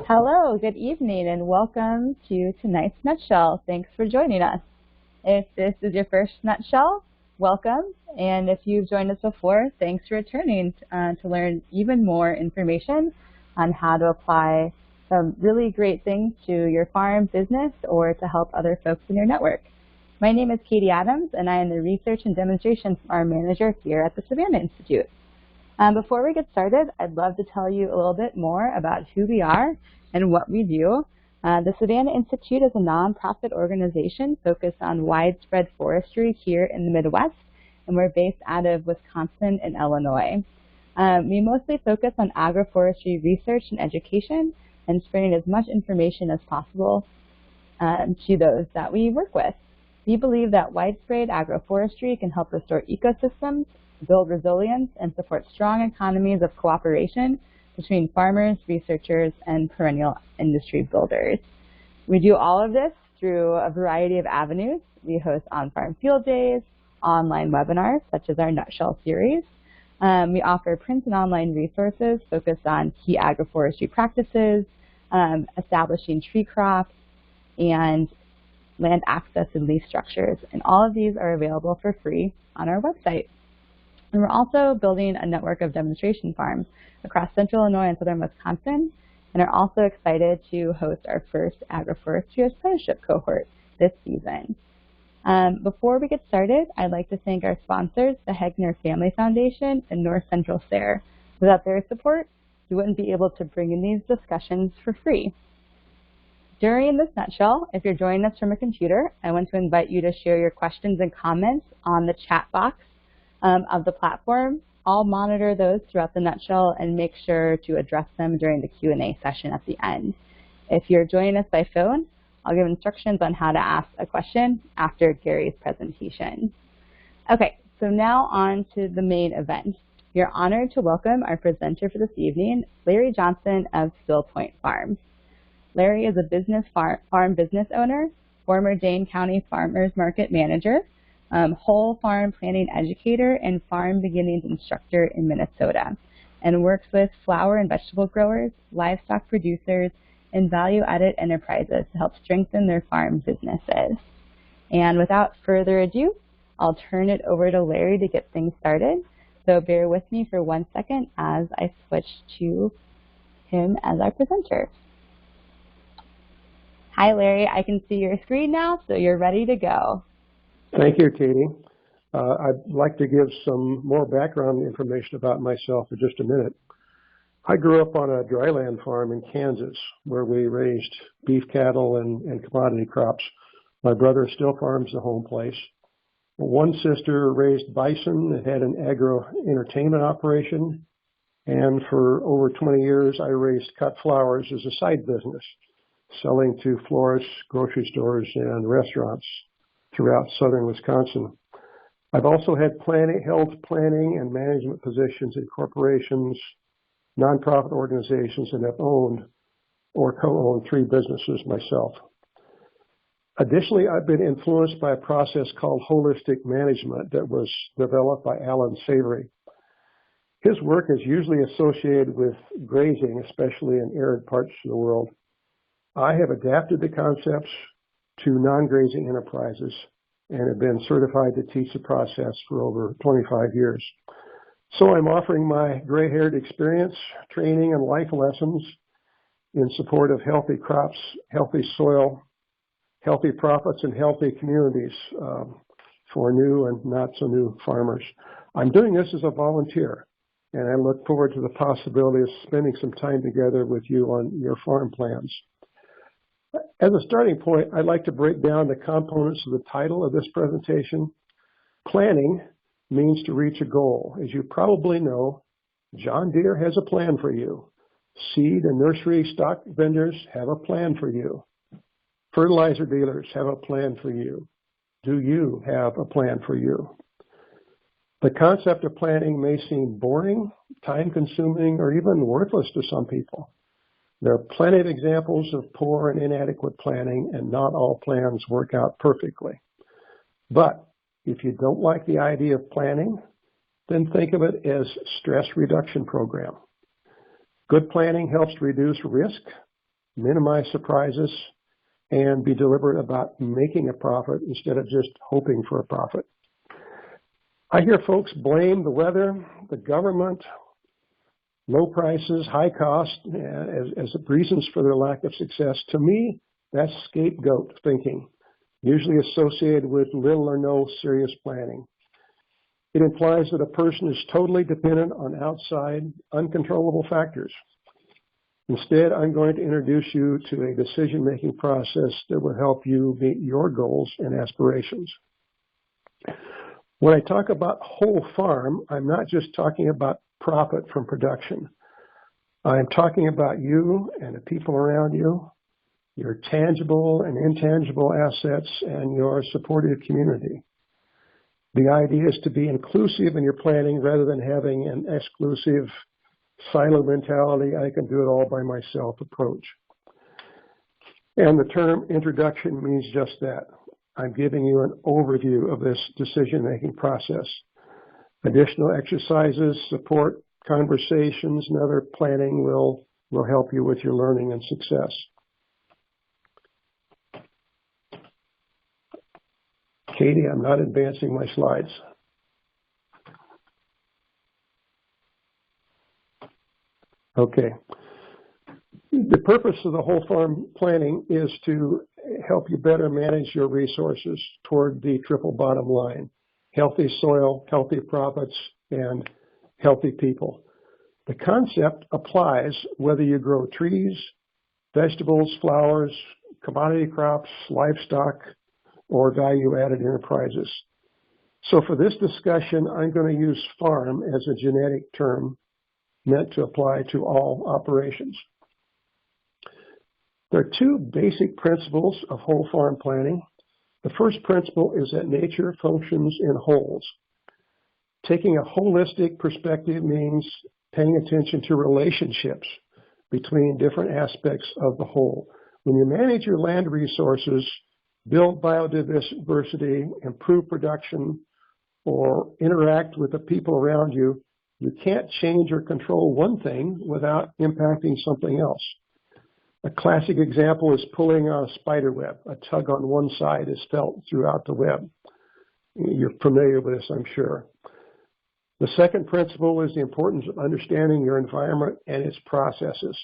Hello, good evening, and welcome to tonight's Nutshell. Thanks for joining us. If this is your first Nutshell, welcome. And if you've joined us before, thanks for returning to learn even more information on how to apply some really great things to your farm business or to help other folks in your network. My name is Katie Adams, and I am the Research and Demonstration Farm Manager here at the Savanna Institute. Before we get started, I'd love to tell you a little bit more about who we are and what we do. The Savanna Institute is a nonprofit organization focused on widespread forestry here in the Midwest, and we're based out of Wisconsin and Illinois. We mostly focus on agroforestry research and education and spreading as much information as possible to those that we work with. We believe that widespread agroforestry can help restore ecosystems, build resilience, and support strong economies of cooperation between farmers, researchers, and perennial industry builders. We do all of this through a variety of avenues. We host on-farm field days, online webinars, such as our Nutshell series. We offer print and online resources focused on key agroforestry practices, establishing tree crops, and land access and lease structures. And all of these are available for free on our website. And we're also building a network of demonstration farms across central Illinois and southern Wisconsin, and are also excited to host our first agroforestry apprenticeship cohort this season. Before we get started, I'd like to thank our sponsors, the Hegner Family Foundation and North Central SARE. Without their support, we wouldn't be able to bring in these discussions for free. During this Nutshell, if you're joining us from a computer, I want to invite you to share your questions and comments on the chat box of the platform. I'll monitor those throughout the Nutshell and make sure to address them during the Q&A session at the end. If you're joining us by phone, I'll give instructions on how to ask a question after Gary's presentation. Okay, so now on to the main event. We are honored to welcome our presenter for this evening, Larry Johnson of Still Point Farms. Larry is a farm business owner, former Dane County Farmers Market Manager, whole farm planning educator, and farm beginnings instructor in Minnesota, and works with flower and vegetable growers, livestock producers, and value-added enterprises to help strengthen their farm businesses. And without further ado, I'll turn it over to Larry to get things started. So bear with me for 1 second as I switch to him as our presenter. Hi, Larry. I can see your screen now, so you're ready to go. Thank you, Katie. I'd like to give some more background information about myself for just a minute. I grew up on a dryland farm in Kansas where we raised beef cattle and commodity crops. My brother still farms the home place. One sister raised bison and had an agro-entertainment operation. And for over 20 years, I raised cut flowers as a side business, selling to florists, grocery stores, and restaurants throughout southern Wisconsin. I've also had held planning and management positions in corporations, nonprofit organizations, and have owned or co-owned 3 businesses myself. Additionally, I've been influenced by a process called holistic management that was developed by Alan Savory. His work is usually associated with grazing, especially in arid parts of the world. I have adapted the concepts to non-grazing enterprises and have been certified to teach the process for over 25 years. So I'm offering my gray-haired experience, training, and life lessons in support of healthy crops, healthy soil, healthy profits, and healthy communities for new and not so new farmers. I'm doing this as a volunteer, and I look forward to the possibility of spending some time together with you on your farm plans. As a starting point, I'd like to break down the components of the title of this presentation. Planning means to reach a goal. As you probably know, John Deere has a plan for you. Seed and nursery stock vendors have a plan for you. Fertilizer dealers have a plan for you. Do you have a plan for you? The concept of planning may seem boring, time-consuming, or even worthless to some people. There are plenty of examples of poor and inadequate planning, and not all plans work out perfectly. But if you don't like the idea of planning, then think of it as stress reduction program. Good planning helps reduce risk, minimize surprises, and be deliberate about making a profit instead of just hoping for a profit. I hear folks blame the weather, the government, low prices, high cost as reasons for their lack of success. To me, that's scapegoat thinking, usually associated with little or no serious planning. It implies that a person is totally dependent on outside, uncontrollable factors. Instead, I'm going to introduce you to a decision-making process that will help you meet your goals and aspirations. When I talk about whole farm, I'm not just talking about profit from production. I'm talking about you and the people around you, your tangible and intangible assets, and your supportive community. The idea is to be inclusive in your planning rather than having an exclusive silo mentality, I can do it all by myself approach. And the term introduction means just that. I'm giving you an overview of this decision-making process. Additional exercises, support, conversations, and other planning will help you with your learning and success. Katie, I'm not advancing my slides. Okay. The purpose of the whole farm planning is to help you better manage your resources toward the triple bottom line: healthy soil, healthy profits, and healthy people. The concept applies whether you grow trees, vegetables, flowers, commodity crops, livestock, or value-added enterprises. So for this discussion, I'm going to use farm as a genetic term meant to apply to all operations. There are two basic principles of whole farm planning. The first principle is that nature functions in wholes. Taking a holistic perspective means paying attention to relationships between different aspects of the whole. When you manage your land resources, build biodiversity, improve production, or interact with the people around you, you can't change or control one thing without impacting something else. A classic example is pulling on a spider web. A tug on one side is felt throughout the web. You're familiar with this, I'm sure. The second principle is the importance of understanding your environment and its processes.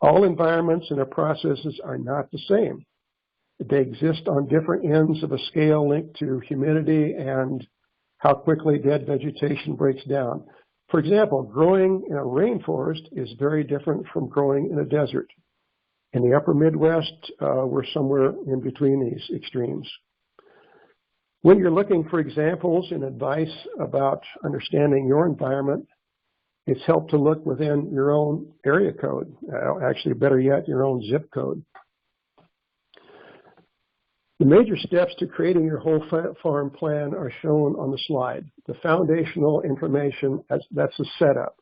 All environments and their processes are not the same. They exist on different ends of a scale linked to humidity and how quickly dead vegetation breaks down. For example, growing in a rainforest is very different from growing in a desert. In the upper Midwest, we're somewhere in between these extremes. When you're looking for examples and advice about understanding your environment, it's helpful to look within your own area code, actually better yet, your own zip code. The major steps to creating your whole farm plan are shown on the slide. The foundational information, that's a setup.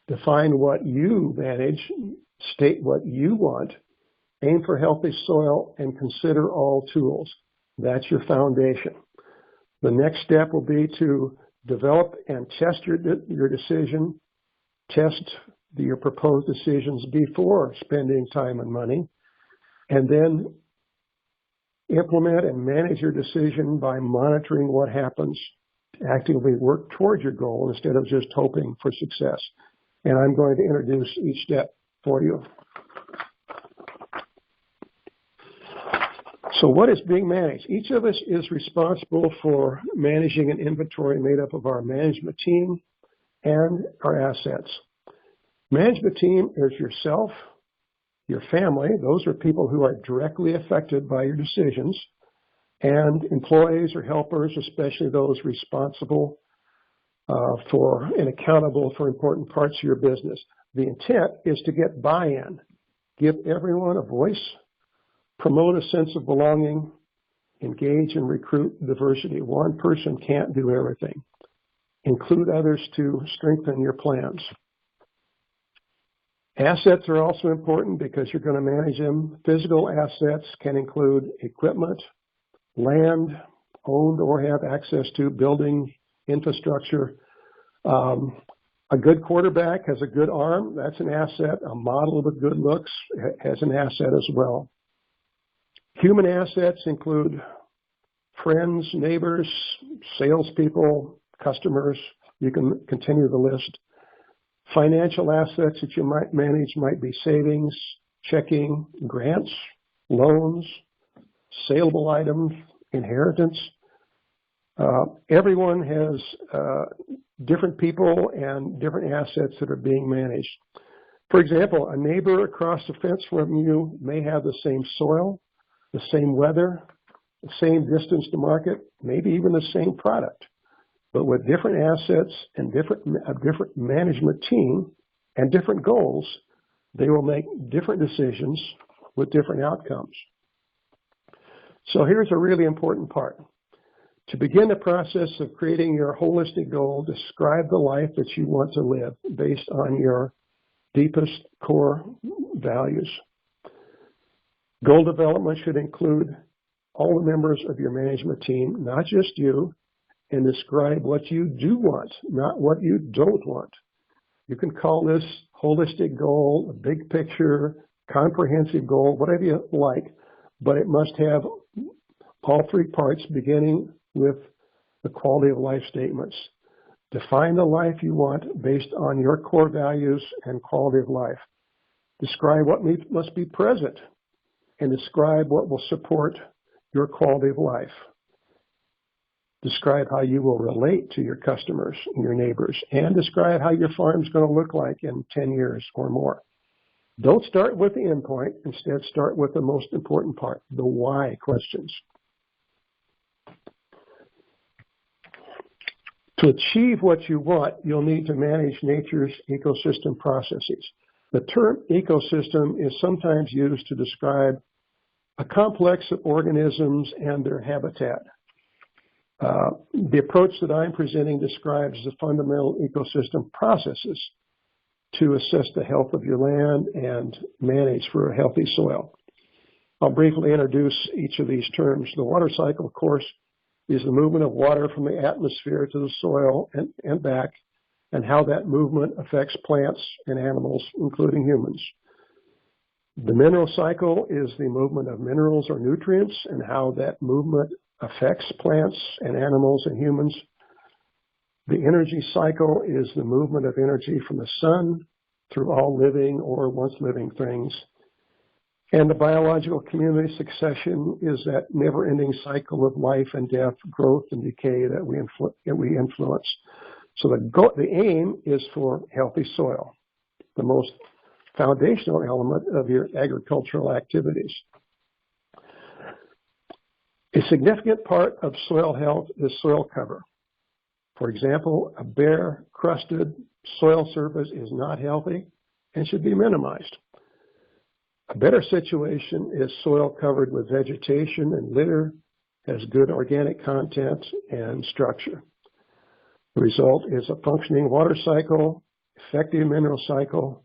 Define what you manage, state what you want, aim for healthy soil, and consider all tools. That's your foundation. The next step will be to develop and test your decision, test your proposed decisions before spending time and money, and then implement and manage your decision by monitoring what happens. Actively work towards your goal instead of just hoping for success. And I'm going to introduce each step for you. So what is being managed? Each of us is responsible for managing an inventory made up of our management team and our assets. Management team is yourself, your family, those are people who are directly affected by your decisions, and employees or helpers, especially those responsible for and accountable for important parts of your business. The intent is to get buy-in, give everyone a voice, promote a sense of belonging, engage and recruit diversity. One person can't do everything. Include others to strengthen your plans. Assets are also important because you're going to manage them. Physical assets can include equipment, land, owned or have access to, building, infrastructure. A good quarterback has a good arm. That's an asset. A model with good looks has an asset as well. Human assets include friends, neighbors, salespeople, customers. You can continue the list. Financial assets that you might manage might be savings, checking, grants, loans, saleable items, inheritance. Everyone has different people and different assets that are being managed. For example, a neighbor across the fence from you may have the same soil, the same weather, the same distance to market, maybe even the same product, but with different assets and a different management team and different goals, they will make different decisions with different outcomes. So here's a really important part. To begin the process of creating your holistic goal, describe the life that you want to live based on your deepest core values. Goal development should include all the members of your management team, not just you, and describe what you do want, not what you don't want. You can call this holistic goal, a big picture, comprehensive goal, whatever you like, but it must have all three parts beginning with the quality of life statements. Define the life you want based on your core values and quality of life. Describe what must be present and describe what will support your quality of life. Describe how you will relate to your customers and your neighbors, and describe how your farm is going to look like in 10 years or more. Don't start with the end point. Instead, start with the most important part, the why questions. To achieve what you want, you'll need to manage nature's ecosystem processes. The term ecosystem is sometimes used to describe a complex of organisms and their habitat. The approach that I'm presenting describes the fundamental ecosystem processes to assess the health of your land and manage for a healthy soil. I'll briefly introduce each of these terms. The water cycle, of course, is the movement of water from the atmosphere to the soil and back, and how that movement affects plants and animals, including humans. The mineral cycle is the movement of minerals or nutrients and how that movement affects plants and animals and humans. The energy cycle is the movement of energy from the sun through all living or once living things. And the biological community succession is that never-ending cycle of life and death, growth and decay that we influence. So the aim is for healthy soil, the most foundational element of your agricultural activities. A significant part of soil health is soil cover. For example, a bare, crusted soil surface is not healthy and should be minimized. A better situation is soil covered with vegetation and litter, has good organic content and structure. The result is a functioning water cycle, effective mineral cycle,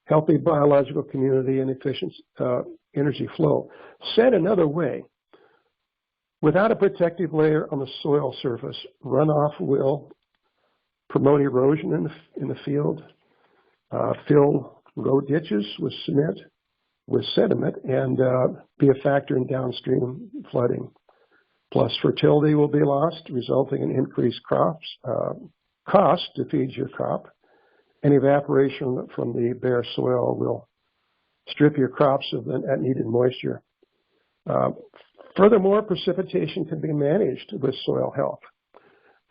healthy biological community, and efficient energy flow. Said another way, without a protective layer on the soil surface, runoff will promote erosion in the field, fill road ditches with cement, with sediment, and be a factor in downstream flooding. Plus, fertility will be lost, resulting in increased cost to feed your crop. And evaporation from the bare soil will strip your crops of that needed moisture. Furthermore, precipitation can be managed with soil health.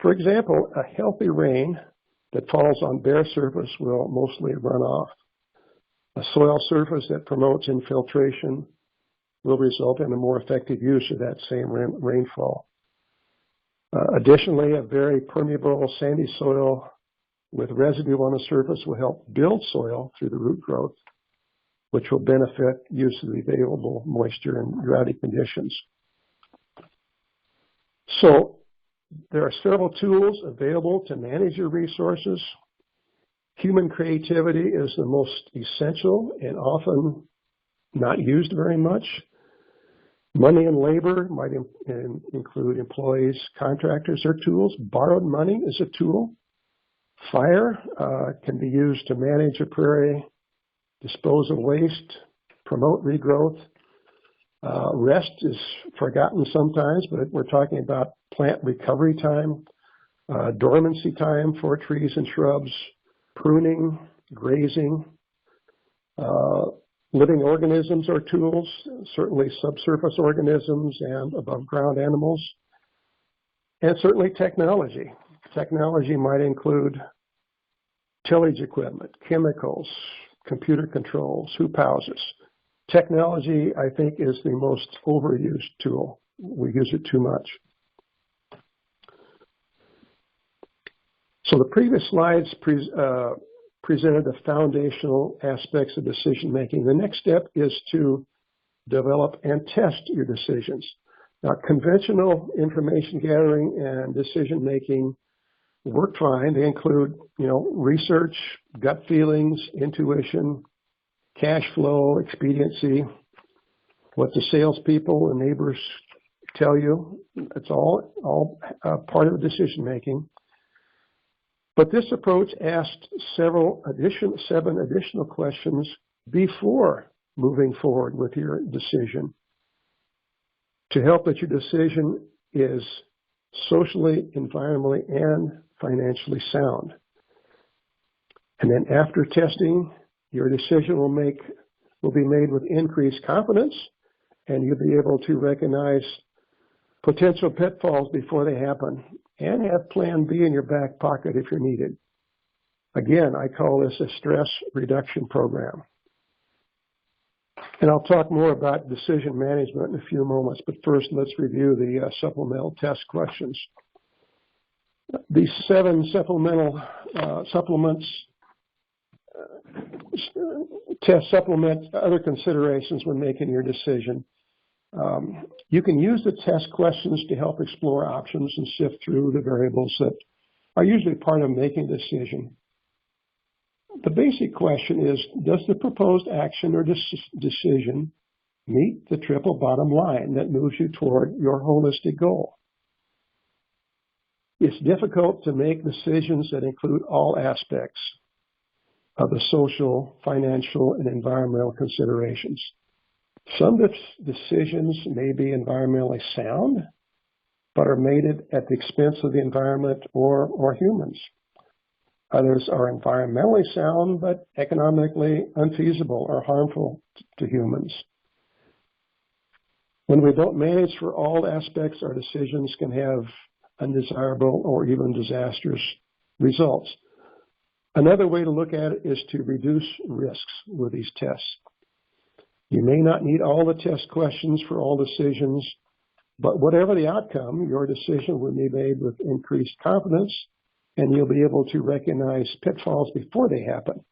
For example, a healthy rain that falls on bare surface will mostly run off. A soil surface that promotes infiltration will result in a more effective use of that same rainfall. Additionally, a very permeable sandy soil with residue on the surface will help build soil through the root growth, which will benefit use of the available moisture in droughty conditions. So there are several tools available to manage your resources. Human creativity is the most essential and often not used very much. Money and labor might include employees, contractors are tools. Borrowed money is a tool. Fire can be used to manage a prairie, dispose of waste, promote regrowth. Rest is forgotten sometimes, but we're talking about plant recovery time, dormancy time for trees and shrubs, pruning, grazing. Living organisms are tools, certainly subsurface organisms and above ground animals, and certainly technology. Technology might include tillage equipment, chemicals, computer controls, hoop houses. Technology, I think, is the most overused tool. We use it too much. So the previous slides presented the foundational aspects of decision making. The next step is to develop and test your decisions. Now, conventional information gathering and decision making work fine. They include, research, gut feelings, intuition, cash flow, expediency, what the salespeople and neighbors tell you. It's all part of decision making. But this approach asked seven additional questions before moving forward with your decision to help that your decision is socially, environmentally, and financially sound. And then after testing, your decision will be made with increased confidence, and you'll be able to recognize potential pitfalls before they happen and have plan B in your back pocket if you're needed. Again, I call this a stress reduction program. And I'll talk more about decision management in a few moments, but first let's review the supplemental test questions. These 7 supplements supplement other considerations when making your decision. You can use the test questions to help explore options and sift through the variables that are usually part of making a decision. The basic question is, does the proposed action or decision meet the triple bottom line that moves you toward your holistic goal? It's difficult to make decisions that include all aspects of the social, financial, and environmental considerations. Some decisions may be environmentally sound, but are made at the expense of the environment or humans. Others are environmentally sound, but economically unfeasible or harmful to humans. When we don't manage for all aspects, our decisions can have undesirable or even disastrous results. Another way to look at it is to reduce risks with these tests. You may not need all the test questions for all decisions, but whatever the outcome, your decision will be made with increased confidence, and you'll be able to recognize pitfalls before they happen.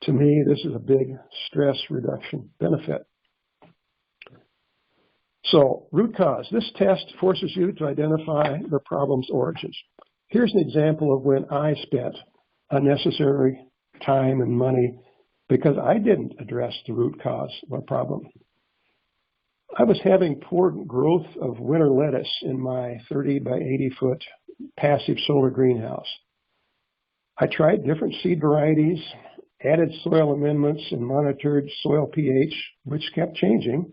To me, this is a big stress reduction benefit. So, root cause. This test forces you to identify the problem's origins. Here's an example of when I spent unnecessary time and money because I didn't address the root cause of a problem. I was having poor growth of winter lettuce in my 30 by 80 foot passive solar greenhouse. I tried different seed varieties, added soil amendments, and monitored soil pH, which kept changing.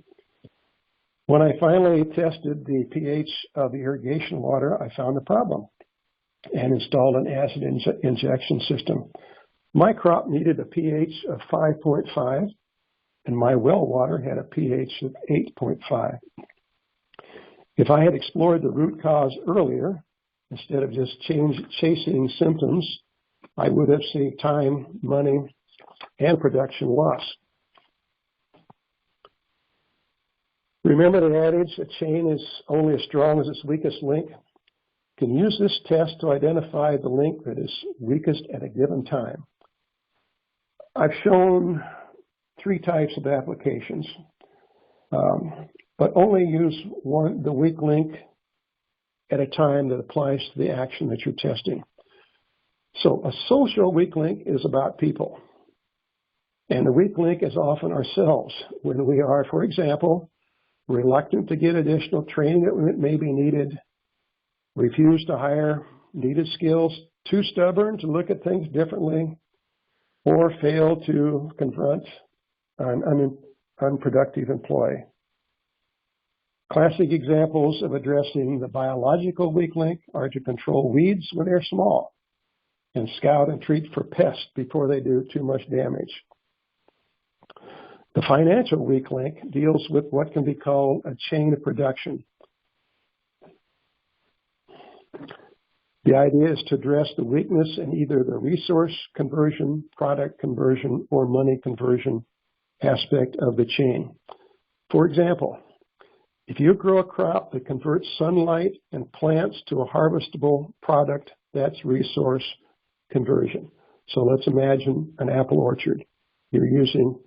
When I finally tested the pH of the irrigation water, I found the problem and installed an acid injection system. My crop needed a pH of 5.5, and my well water had a pH of 8.5. If I had explored the root cause earlier, instead of just chasing symptoms, I would have saved time, money, and production loss. Remember the adage, a chain is only as strong as its weakest link? You can use this test to identify the link that is weakest at a given time. I've shown 3 types of applications, but only use the weak link at a time that applies to the action that you're testing. So a social weak link is about people. And the weak link is often ourselves when we are, for example, reluctant to get additional training that may be needed, refuse to hire needed skills too stubborn to look at things differently, or fail to confront an unproductive employee. Classic examples of addressing the biological weak link are to control weeds when they're small and scout and treat for pests before they do too much damage. The financial weak link deals with what can be called a chain of production. The idea is to address the weakness in either the resource conversion, product conversion, or money conversion aspect of the chain. For example, if you grow a crop that converts sunlight and plants to a harvestable product, that's resource conversion. So let's imagine an apple orchard. You're using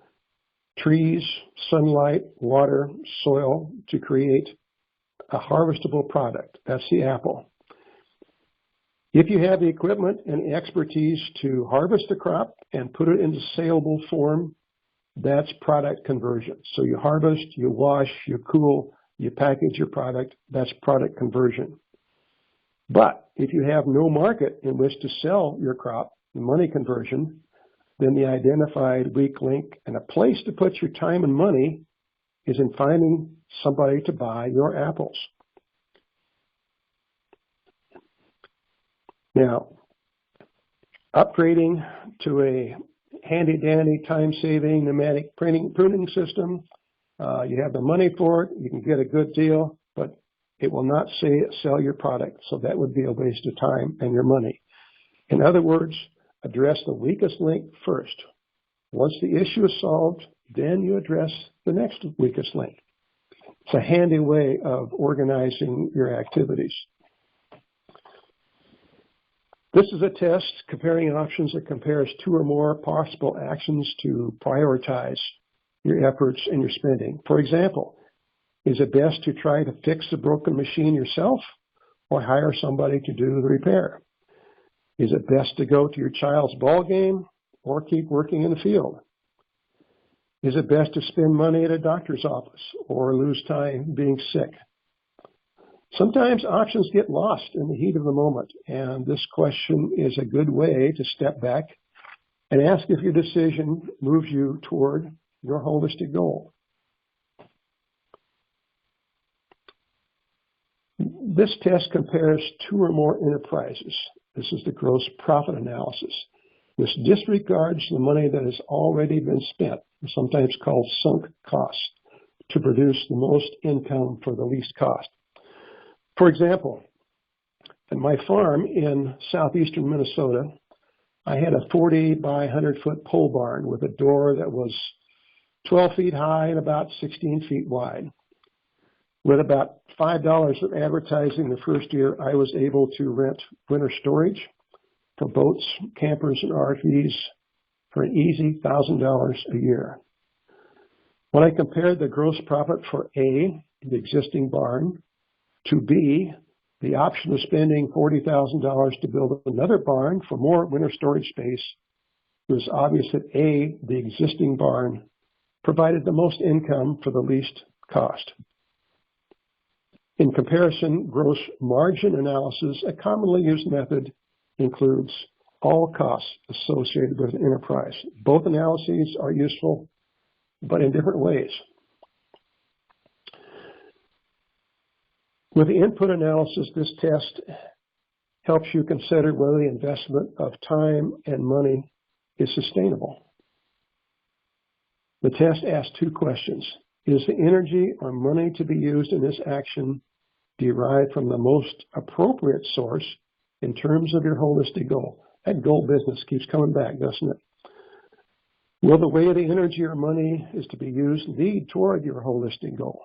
trees, sunlight, water, soil to create a harvestable product. That's the apple. If you have the equipment and expertise to harvest the crop and put it into saleable form, that's product conversion. So you harvest, you wash, you cool, you package your product, that's product conversion. But if you have no market in which to sell your crop, money conversion, then the identified weak link and a place to put your time and money is in finding somebody to buy your apples. Now, upgrading to a handy-dandy, time-saving pneumatic pruning system, you have the money for it, you can get a good deal, but it will not sell your product, so that would be a waste of time and your money. In other words, address the weakest link first. Once the issue is solved, then you address the next weakest link. It's a handy way of organizing your activities. This is a test comparing options that compares two or more possible actions to prioritize your efforts and your spending. For example, is it best to try to fix a broken machine yourself or hire somebody to do the repair? Is it best to go to your child's ball game or keep working in the field? Is it best to spend money at a doctor's office or lose time being sick? Sometimes options get lost in the heat of the moment, and this question is a good way to step back and ask if your decision moves you toward your holistic goal. This test compares two or more enterprises. This is the gross profit analysis. This disregards the money that has already been spent, sometimes called sunk costs, to produce the most income for the least cost. For example, at my farm in southeastern Minnesota, I had a 40 by 100-foot pole barn with a door that was 12 feet high and about 16 feet wide. With about $5 of advertising the first year, I was able to rent winter storage for boats, campers, and RVs for an easy $1,000 a year. When I compared the gross profit for A, the existing barn, to B, the option of spending $40,000 to build another barn for more winter storage space, it was obvious that A, the existing barn, provided the most income for the least cost. In comparison, gross margin analysis, a commonly used method, includes all costs associated with an enterprise. Both analyses are useful, but in different ways. With the input analysis, this test helps you consider whether the investment of time and money is sustainable. The test asks two questions. Is the energy or money to be used in this action derived from the most appropriate source in terms of your holistic goal? That goal business keeps coming back, doesn't it? Will the way the energy or money is to be used lead toward your holistic goal?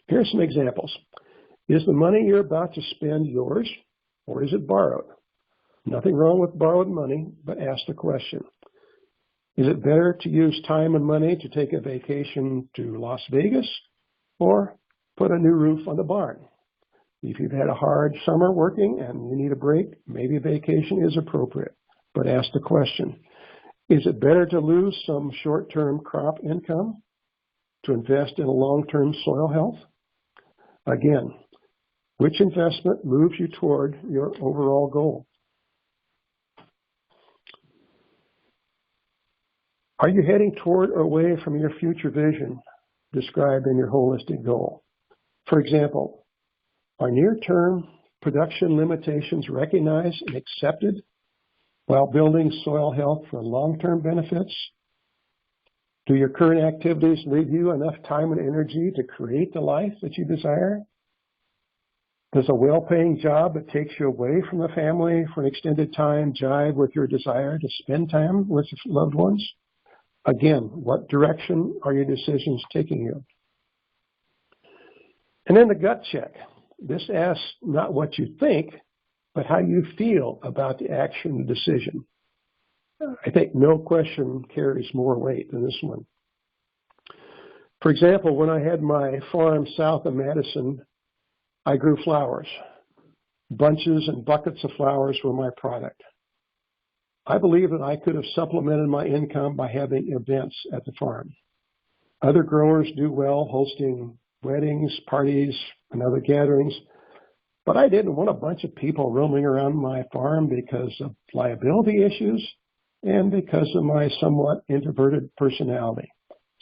Here are some examples. Is the money you're about to spend yours, or is it borrowed? Nothing wrong with borrowed money, but ask the question. Is it better to use time and money to take a vacation to Las Vegas, or put a new roof on the barn? If you've had a hard summer working and you need a break, maybe a vacation is appropriate, but ask the question. Is it better to lose some short-term crop income to invest in a long-term soil health? Again, which investment moves you toward your overall goal? Are you heading toward or away from your future vision described in your holistic goal? For example, are near-term production limitations recognized and accepted while building soil health for long-term benefits? Do your current activities leave you enough time and energy to create the life that you desire? Does a well-paying job that takes you away from the family for an extended time jive with your desire to spend time with loved ones? Again, what direction are your decisions taking you? And then the gut check. This asks not what you think, but how you feel about the action decision. I think no question carries more weight than this one. For example, when I had my farm south of Madison, I grew flowers. Bunches and buckets of flowers were my product. I believe that I could have supplemented my income by having events at the farm. Other growers do well hosting weddings, parties, and other gatherings, but I didn't want a bunch of people roaming around my farm because of liability issues and because of my somewhat introverted personality.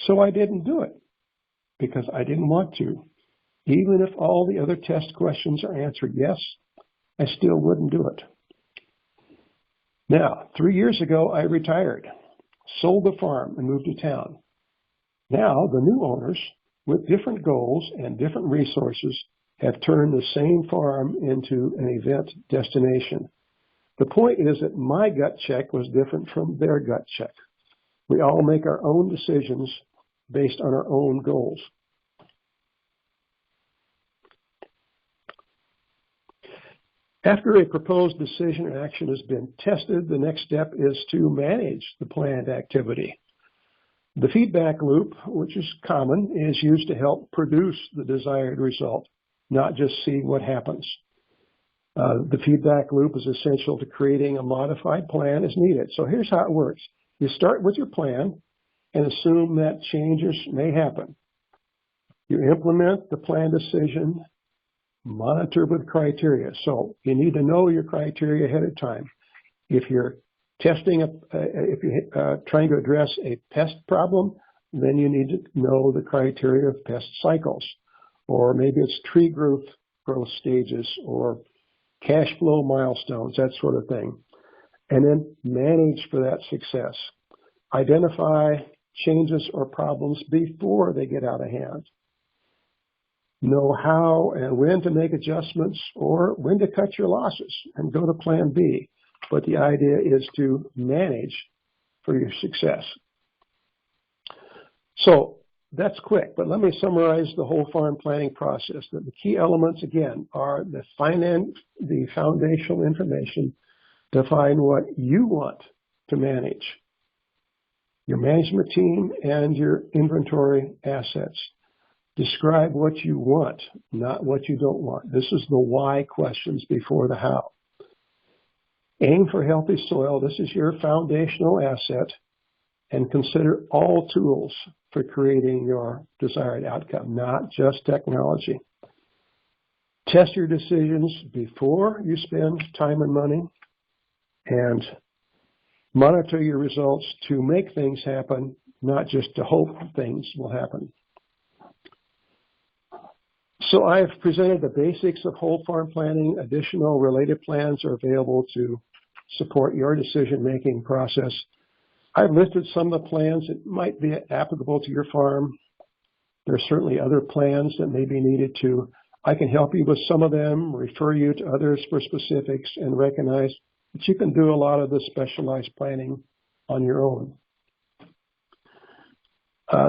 So I didn't do it because I didn't want to. Even if all the other test questions are answered yes, I still wouldn't do it. Now, 3 years ago, I retired, sold the farm, and moved to town. Now, the new owners, with different goals and different resources, have turned the same farm into an event destination. The point is that my gut check was different from their gut check. We all make our own decisions based on our own goals. After a proposed decision or action has been tested, the next step is to manage the planned activity. The feedback loop, which is common, is used to help produce the desired result, not just see what happens. The feedback loop is essential to creating a modified plan as needed. So here's how it works. You start with your plan and assume that changes may happen. You implement the plan decision, monitor with criteria. So you need to know your criteria ahead of time. If you're testing, if you're trying to address a pest problem, then you need to know the criteria of pest cycles. Or maybe it's tree growth stages or cash flow milestones, that sort of thing. And then manage for that success. Identify changes or problems before they get out of hand. Know how and when to make adjustments or when to cut your losses and go to plan B. But the idea is to manage for your success. So that's quick, but let me summarize the whole farm planning process. The key elements, again, are the foundational information. Define what you want to manage, your management team, and your inventory assets. Describe what you want, not what you don't want. This is the why questions before the how. Aim for healthy soil. This is your foundational asset. And consider all tools for creating your desired outcome, not just technology. Test your decisions before you spend time and money, and monitor your results to make things happen, not just to hope things will happen. So I've presented the basics of whole farm planning. Additional related plans are available to support your decision-making process. I've listed some of the plans that might be applicable to your farm. There are certainly other plans that may be needed too. I can help you with some of them, refer you to others for specifics, and recognize that you can do a lot of the specialized planning on your own.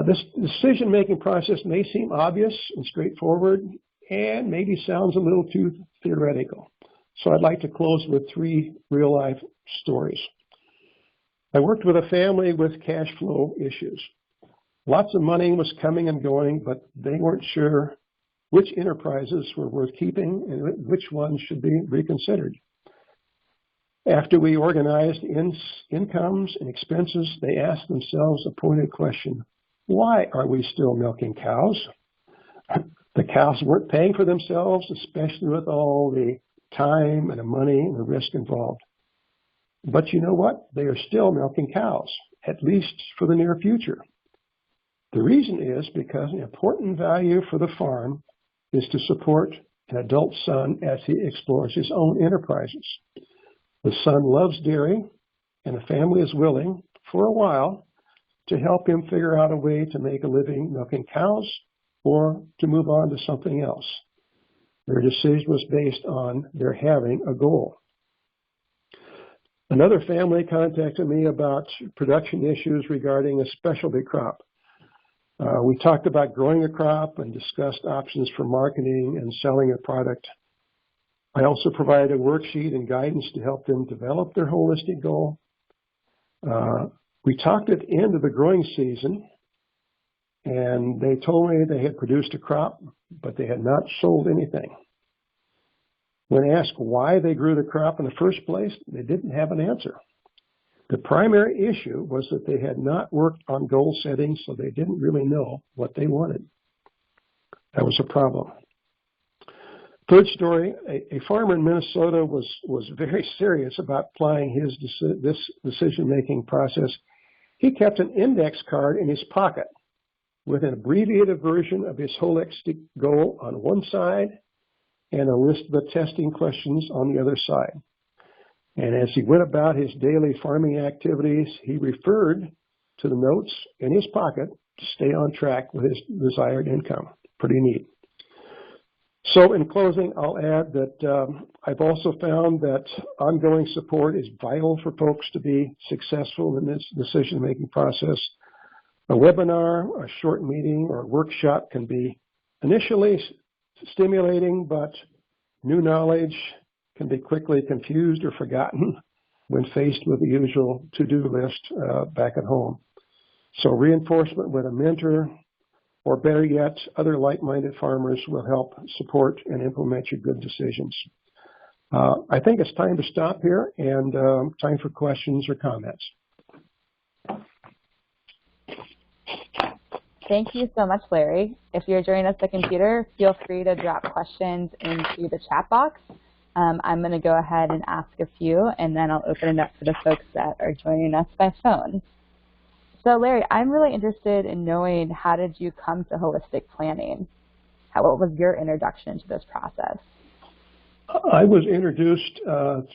This decision-making process may seem obvious and straightforward and maybe sounds a little too theoretical. So I'd like to close with 3 real-life stories. I worked with a family with cash flow issues. Lots of money was coming and going, but they weren't sure which enterprises were worth keeping and which ones should be reconsidered. After we organized incomes and expenses, they asked themselves a pointed question: why are we still milking cows? The cows weren't paying for themselves, especially with all the time and the money and the risk involved. But you know what? They are still milking cows, at least for the near future. The reason is because an important value for the farm is to support an adult son as he explores his own enterprises. The son loves dairy, and the family is willing, for a while, to help him figure out a way to make a living milking cows or to move on to something else. Their decision was based on their having a goal. Another family contacted me about production issues regarding a specialty crop. We talked about growing a crop and discussed options for marketing and selling a product. I also provided a worksheet and guidance to help them develop their holistic goal. We talked at the end of the growing season, and they told me they had produced a crop, but they had not sold anything. When asked why they grew the crop in the first place, they didn't have an answer. The primary issue was that they had not worked on goal setting, so they didn't really know what they wanted. That was a problem. Third story, a farmer in Minnesota was very serious about applying this decision-making process. He kept an index card in his pocket with an abbreviated version of his holistic goal on one side and a list of the testing questions on the other side. And as he went about his daily farming activities, he referred to the notes in his pocket to stay on track with his desired income. Pretty neat. So in closing, I'll add that I've also found that ongoing support is vital for folks to be successful in this decision-making process. A webinar, a short meeting, or a workshop can be initially stimulating, but new knowledge can be quickly confused or forgotten when faced with the usual to-do list back at home. So reinforcement with a mentor, or better yet, other like-minded farmers will help support and implement your good decisions. I think it's time to stop here and time for questions or comments. Thank you so much, Larry. If you're joining us on the computer, feel free to drop questions into the chat box. I'm going to go ahead and ask a few, and then I'll open it up for the folks that are joining us by phone. So Larry, I'm really interested in knowing, how did you come to holistic planning? What was your introduction to this process? I was introduced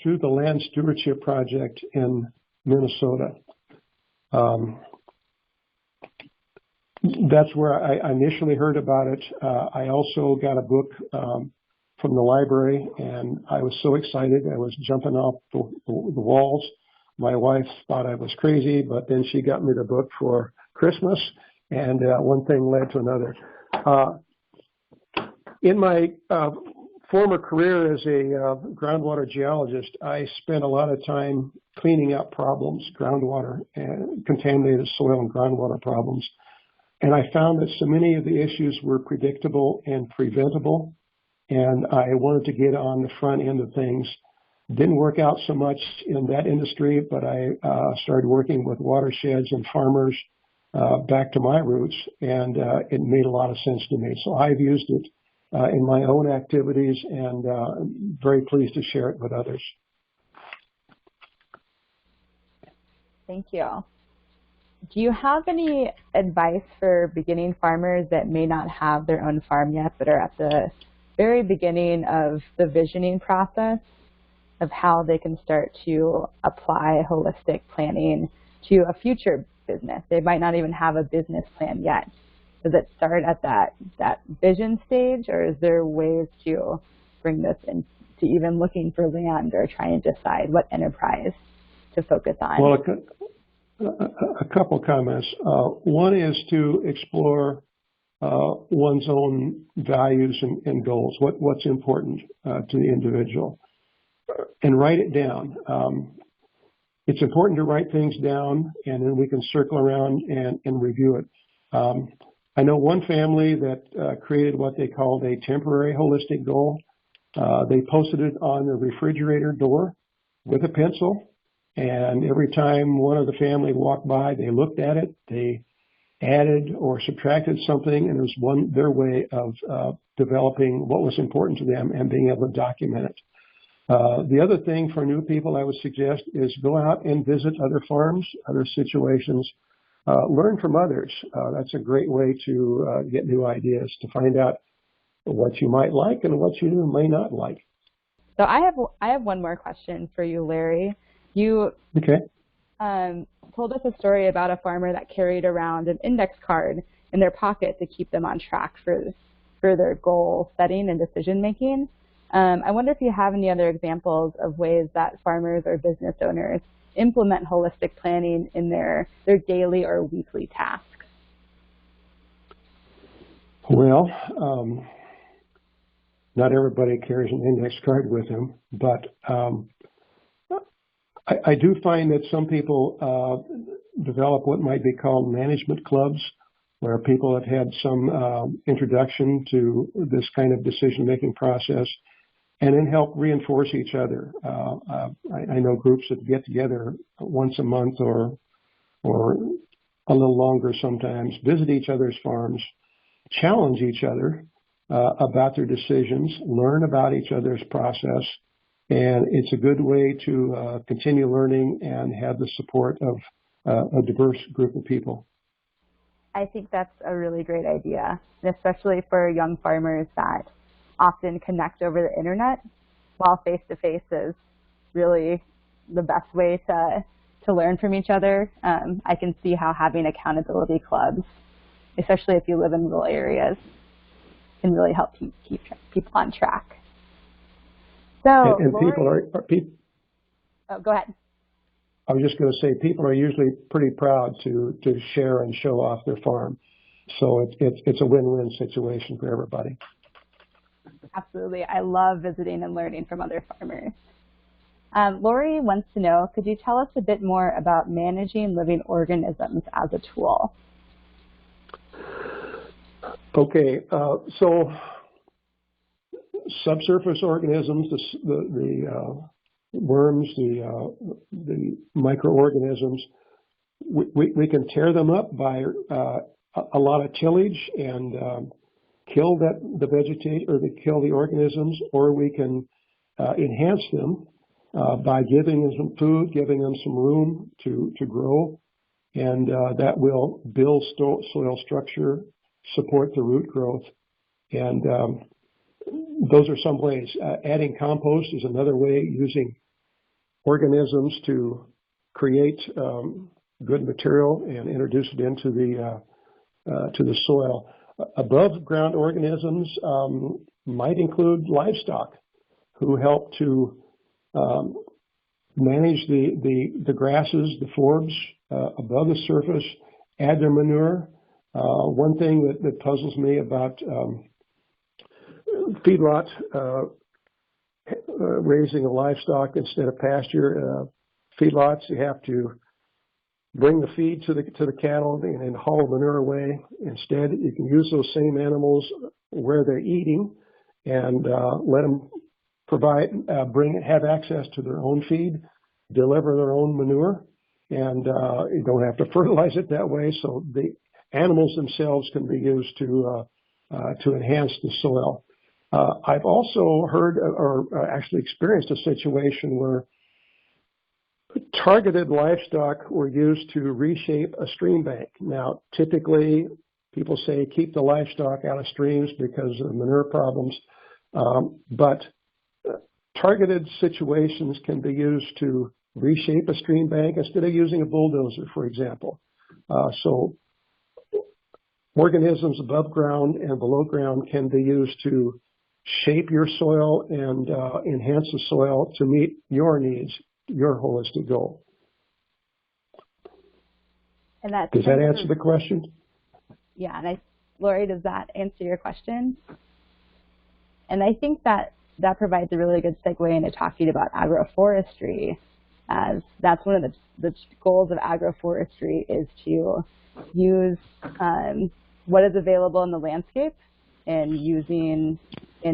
through the Land Stewardship Project in Minnesota. That's where I initially heard about it. I also got a book from the library, and I was so excited. I was jumping off the walls. My wife thought I was crazy, but then she got me the book for Christmas, and one thing led to another. In my former career as a groundwater geologist, I spent a lot of time cleaning up problems, groundwater and contaminated soil and groundwater problems. And I found that so many of the issues were predictable and preventable, and I wanted to get on the front end of things. Didn't work out so much in that industry, but I started working with watersheds and farmers back to my roots, and it made a lot of sense to me. So I've used it in my own activities, and very pleased to share it with others. Thank you. Do you have any advice for beginning farmers that may not have their own farm yet, but are at the very beginning of the visioning process of how they can start to apply holistic planning to a future business? They might not even have a business plan yet. Does it start at that vision stage, or is there ways to bring this into even looking for land or trying to decide what enterprise to focus on? Well, a couple comments. One is to explore one's own values and goals, what's important to the individual, and write it down. It's important to write things down, and then we can circle around and review it. I know one family that created what they called a temporary holistic goal. They posted it on the refrigerator door with a pencil, and every time one of the family walked by, they looked at it, they added or subtracted something, and it was their way of developing what was important to them and being able to document it. The other thing for new people I would suggest is go out and visit other farms, other situations, learn from others. That's a great way to get new ideas, to find out what you might like and what you may not like. So I have one more question for you, Larry. You Okay. told us a story about a farmer that carried around an index card in their pocket to keep them on track for their goal setting and decision making. I wonder if you have any other examples of ways that farmers or business owners implement holistic planning in their daily or weekly tasks. Well, not everybody carries an index card with them, but I do find that some people develop what might be called management clubs, where people have had some introduction to this kind of decision-making process, and then help reinforce each other. I know groups that get together once a month or a little longer sometimes, visit each other's farms, challenge each other about their decisions, learn about each other's process, and it's a good way to continue learning and have the support of a diverse group of people. I think that's a really great idea, and especially for young farmers that often connect over the internet, while face-to-face is really the best way to learn from each other. I can see how having accountability clubs, especially if you live in rural areas, can really help keep people on track. So, and Lori, people are oh, go ahead. I was just going to say, people are usually pretty proud to share and show off their farm. So it's a win-win situation for everybody. Absolutely. I love visiting and learning from other farmers. Lori wants to know, could you tell us a bit more about managing living organisms as a tool? Okay, so subsurface organisms, the worms, the microorganisms, we can tear them up by a lot of tillage and kill the vegetation or kill the organisms, or we can enhance them by giving them some food, giving them some room to grow, and that will build soil structure, support the root growth, and those are some ways. Adding compost is another way, using organisms to create good material and introduce it into the soil. Above ground organisms might include livestock who help to manage the grasses, the forbs above the surface, add their manure. One thing that puzzles me about feedlot raising of livestock instead of pasture feedlots, you have to bring the feed to the cattle and then haul manure away. Instead, you can use those same animals where they're eating and let them have access to their own feed, deliver their own manure, and you don't have to fertilize it that way. So the animals themselves can be used to enhance the soil. I've also heard or actually experienced a situation where targeted livestock were used to reshape a stream bank. Now, typically, people say keep the livestock out of streams because of manure problems, but targeted situations can be used to reshape a stream bank instead of using a bulldozer, for example. So organisms above ground and below ground can be used to shape your soil and enhance the soil to meet your needs, your holistic goal. And does that answer the question? Yeah, and Lori, does that answer your question? And I think that provides a really good segue into talking about agroforestry, as that's one of the goals of agroforestry is to use what is available in the landscape and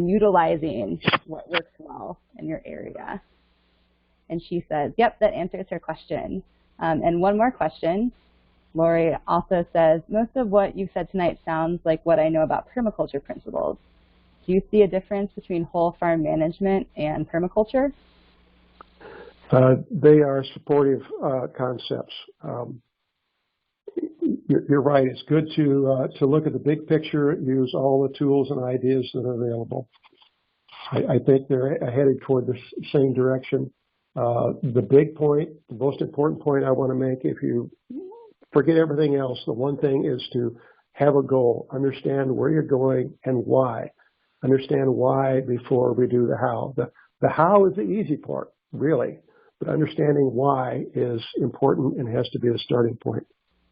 utilizing what works well in your area. And she says, yep, that answers her question. And one more question. Lori also says, most of what you said tonight sounds like what I know about permaculture principles. Do you see a difference between whole farm management and permaculture? They are supportive concepts. You're right. It's good to look at the big picture, use all the tools and ideas that are available. I think they're headed toward the same direction. The big point, the most important point I want to make, if you forget everything else, the one thing is to have a goal, understand where you're going and why. Understand why before we do the how. The how is the easy part, really, but understanding why is important and has to be the starting point.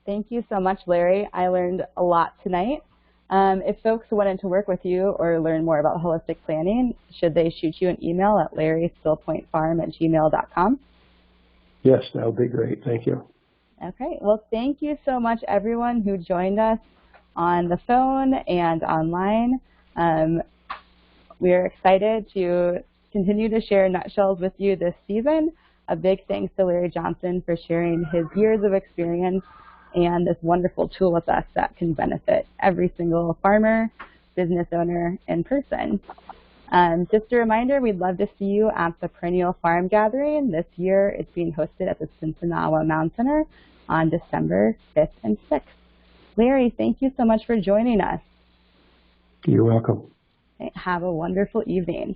Thank you so much, Larry. I learned a lot tonight. If folks wanted to work with you or learn more about holistic planning, should they shoot you an email at larrystillpointfarm@gmail.com? Yes, that would be great. Thank you. Okay. Well, thank you so much, everyone who joined us on the phone and online. We are excited to continue to share nutshells with you this season. A big thanks to Larry Johnson for sharing his years of experience and this wonderful tool with us that can benefit every single farmer, business owner, and person. Just a reminder, we'd love to see you at the Perennial Farm Gathering. This year it's being hosted at the Cincinnati Mound Center on December 5th and 6th. Larry, thank you so much for joining us. You're welcome. Have a wonderful evening.